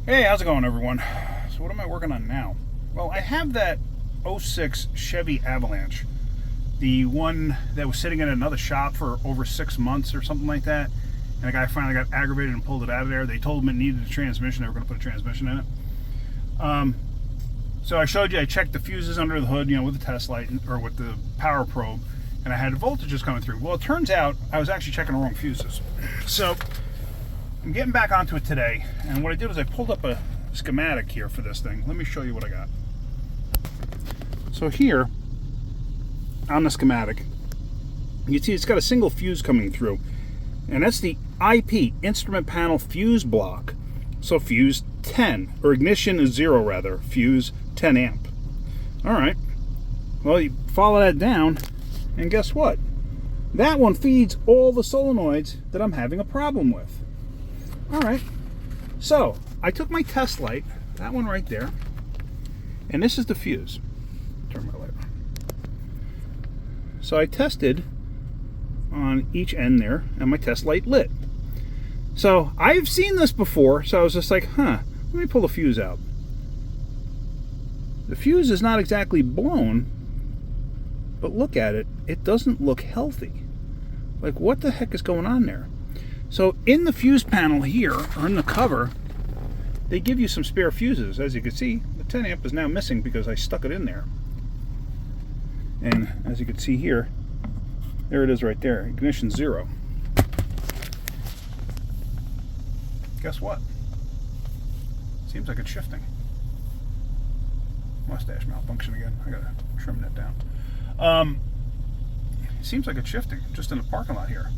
Hey, how's it going, everyone? So what am I working on now? Well, I have that '06 Chevy Avalanche, the one that was sitting in another shop for over 6 months or something like that, and the guy finally got aggravated and pulled it out of there. They told him it needed a transmission. They were going to put a transmission in it. So I showed you, I checked the fuses under the hood, with the test light, or with the power probe, and I had voltages coming through. Well, it turns out I was actually checking the wrong fuses. So I'm getting back onto it today, and what I did was I pulled up a schematic here for this thing. Let me show you what I got. So here, on the schematic, you can see it's got a single fuse coming through, and that's the IP, instrument panel fuse block. So fuse 10, or ignition is 0 rather, fuse 10 amp. Alright, well, you follow that down, and guess what? That one feeds all the solenoids that I'm having a problem with. Alright, so I took my test light, that one right there, and this is the fuse. Turn my light on. So I tested on each end there, and my test light lit. So I've seen this before, so I was just like, let me pull the fuse out. The fuse is not exactly blown, but look at it, it doesn't look healthy. Like, what the heck is going on there? So in the fuse panel here, or in the cover, they give you some spare fuses. As you can see, the 10 amp is now missing because I stuck it in there. And as you can see here, there it is right there, ignition 0. Guess what? Seems like it's shifting. Mustache malfunction again. I gotta trim that down. Seems like it's shifting just in the parking lot here.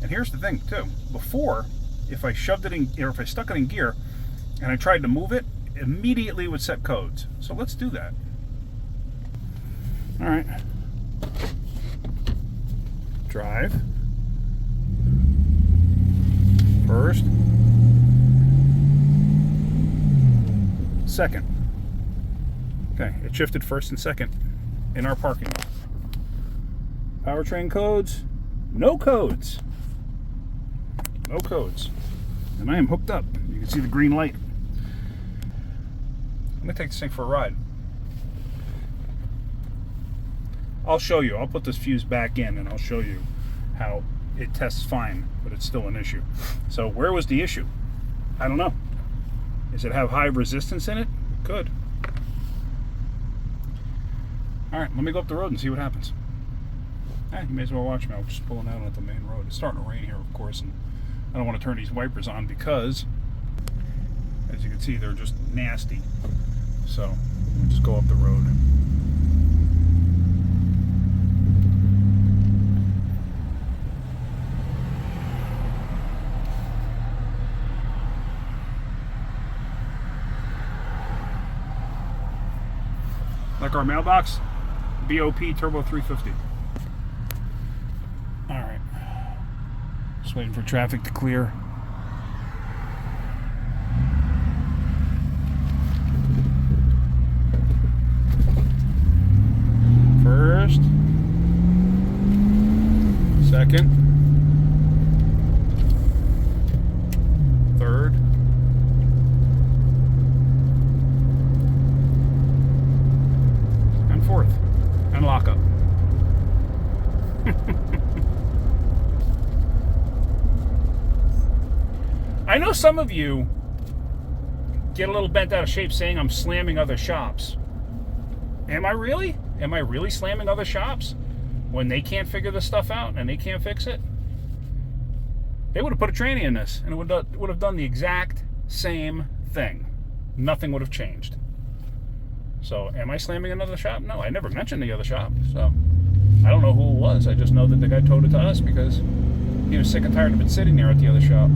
And here's the thing too. Before, if I shoved it in, or if I stuck it in gear and I tried to move it, immediately would set codes. So let's do that. All right. Drive. First. Second. Okay, it shifted first and second in our parking lot. Powertrain codes, no codes. No codes. And I am hooked up. You can see the green light. I'm gonna take this thing for a ride. I'll show you. I'll put this fuse back in and I'll show you how it tests fine, but it's still an issue. So where was the issue? I don't know. Does it have high resistance in it? Could. All right, let me go up the road and see what happens. You may as well watch me. I'm just pulling out at the main road. It's starting to rain here, of course, and I don't want to turn these wipers on because, as you can see, they're just nasty. So, I'll just go up the road. Like our mailbox, BOP Turbo 350. All right, just waiting for traffic to clear. First, second, third, and fourth, and lockup. I know some of you get a little bent out of shape saying I'm slamming other shops. Am I really? Am I really slamming other shops when they can't figure this stuff out and they can't fix it? They would have put a tranny in this and it would have done the exact same thing. Nothing would have changed. So am I slamming another shop? No, I never mentioned the other shop. So I don't know who it was. I just know that the guy towed it to us because he was sick and tired of it sitting there at the other shop.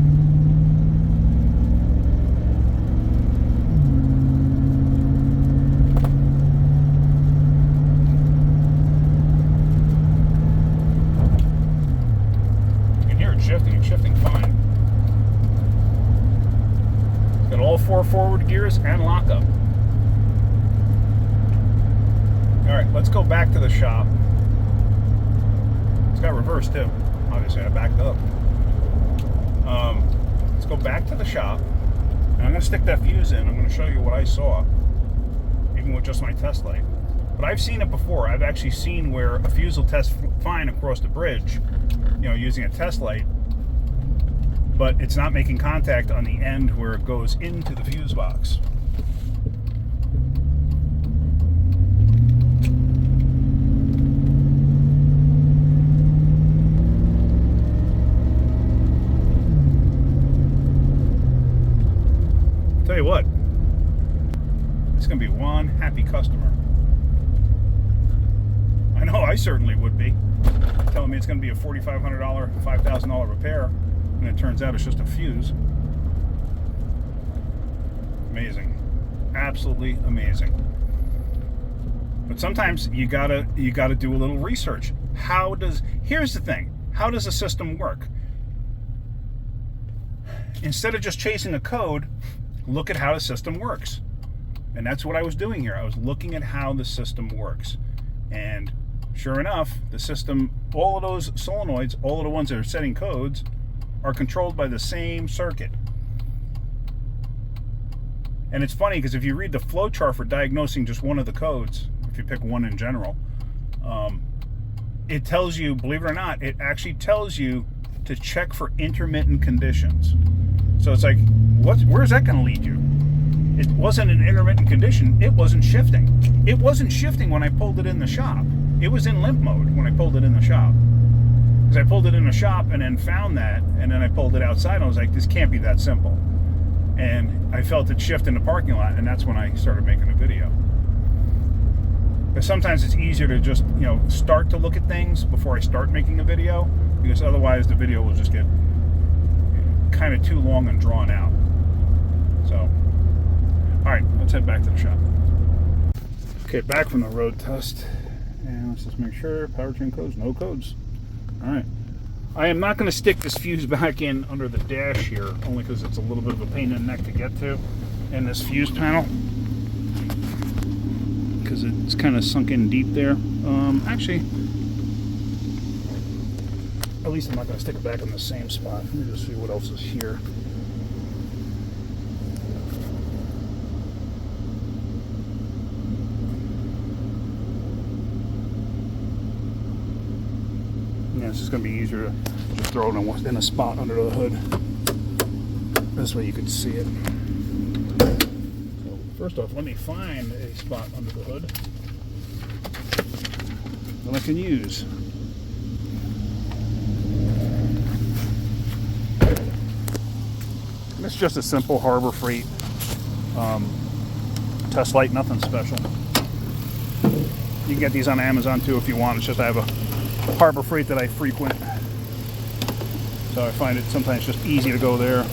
It's shifting fine. Got all 4 forward gears and lockup. Alright, let's go back to the shop. It's got reverse too. Obviously I backed up. Let's go back to the shop and And I'm going to stick that fuse in. I'm going to show you what I saw, even with just my test light. But I've seen it before. I've actually seen where a fuse will test fine across the bridge, you know, using a test light, but it's not making contact on the end where it goes into the fuse box. Tell you what, it's going to be one happy customer. I know I certainly would be. Telling me it's going to be a $4,500, $5,000 repair, and it turns out it's just a fuse. Amazing, absolutely amazing. But sometimes you gotta do a little research. Here's the thing: how does a system work? Instead of just chasing a code, look at how the system works. And that's what I was doing here. I was looking at how the system works. And sure enough, the system, all of those solenoids, all of the ones that are setting codes, are controlled by the same circuit. And it's funny because if you read the flow chart for diagnosing just one of the codes, if you pick one in general, it tells you, believe it or not, it actually tells you to check for intermittent conditions. So it's like, where's that going to lead you? It wasn't an intermittent condition. It wasn't shifting. It wasn't shifting when I pulled it in the shop. It was in limp mode when I pulled it in the shop. Because I pulled it in the shop and then found that, and then I pulled it outside and I was like, this can't be that simple. And I felt it shift in the parking lot, and that's when I started making a video. But sometimes it's easier to just, you know, start to look at things before I start making a video, because otherwise the video will just get kind of too long and drawn out. So, all right, let's head back to the shop. Okay, back from the road test, and let's just make sure powertrain codes, no codes. All right, I am not going to stick this fuse back in under the dash here, only because it's a little bit of a pain in the neck to get to, and this fuse panel, because it's kind of sunk in deep there. Actually, at least I'm not going to stick it back in the same spot. Let me just see what else is here. Yeah, it's just going to be easier to just throw it in a spot under the hood. This way you can see it. So first off, let me find a spot under the hood that I can use. It's just a simple Harbor Freight test light, nothing special. You can get these on Amazon too if you want. It's just I have a Harbor Freight that I frequent, so I find it sometimes just easy to go there.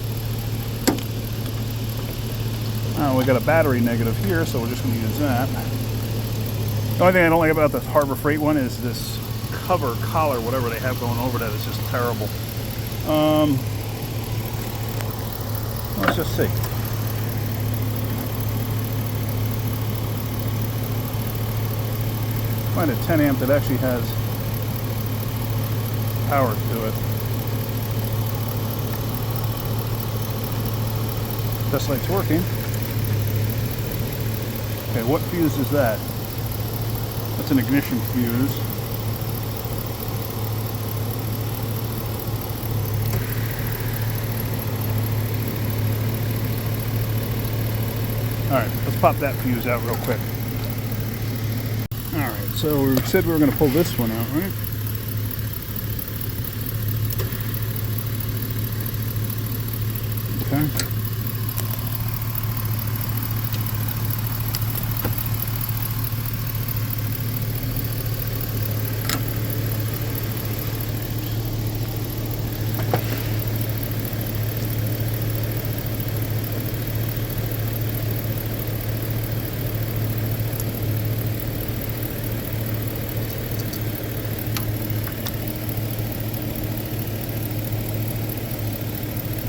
We got a battery negative here, so we're just going to use that. The only thing I don't like about the Harbor Freight one is this cover, collar, whatever they have going over that is just terrible. Let's just see. Find a 10 amp that actually has power to it. Test light's working. Okay, what fuse is that? That's an ignition fuse. Alright, let's pop that fuse out real quick. Alright, so we said we were going to pull this one out, right? Okay.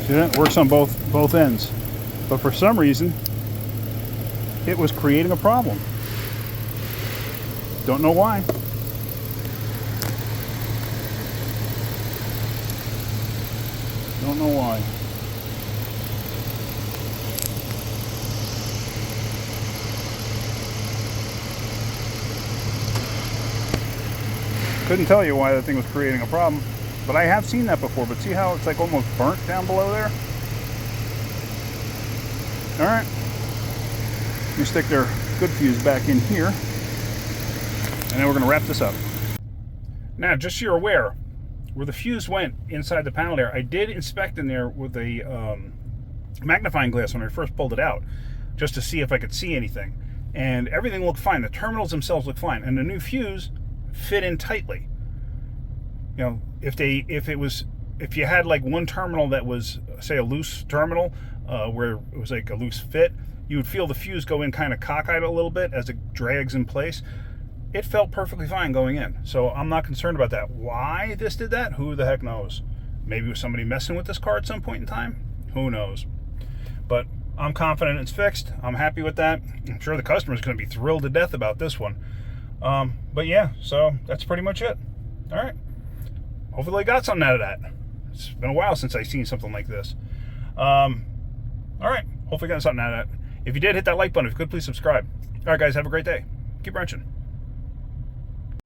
See that? It works on both ends. But for some reason, it was creating a problem. Don't know why. Don't know why. Couldn't tell you why that thing was creating a problem, but I have seen that before. But see how it's like almost burnt down below there? All right, let me stick their good fuse back in here, and then we're going to wrap this up. Now, just so you're aware, where the fuse went inside the panel there, I did inspect in there with a magnifying glass when I first pulled it out, just to see if I could see anything. And everything looked fine. The terminals themselves looked fine, and the new fuse fit in tightly. You know, if you had like one terminal that was, say, a loose terminal, where it was like a loose fit, you would feel the fuse go in kind of cockeyed a little bit as it drags in place. It felt perfectly fine going in, so I'm not concerned about that. Why this did that? Who the heck knows? Maybe it was somebody messing with this car at some point in time. Who knows? But I'm confident it's fixed. I'm happy with that. I'm sure the customer's going to be thrilled to death about this one. But yeah, so that's pretty much it. All right. Hopefully I got something out of that. It's been a while since I've seen something like this. All right. Hopefully I got something out of that. If you did, hit that like button. If you could, please subscribe. All right, guys, have a great day. Keep wrenching.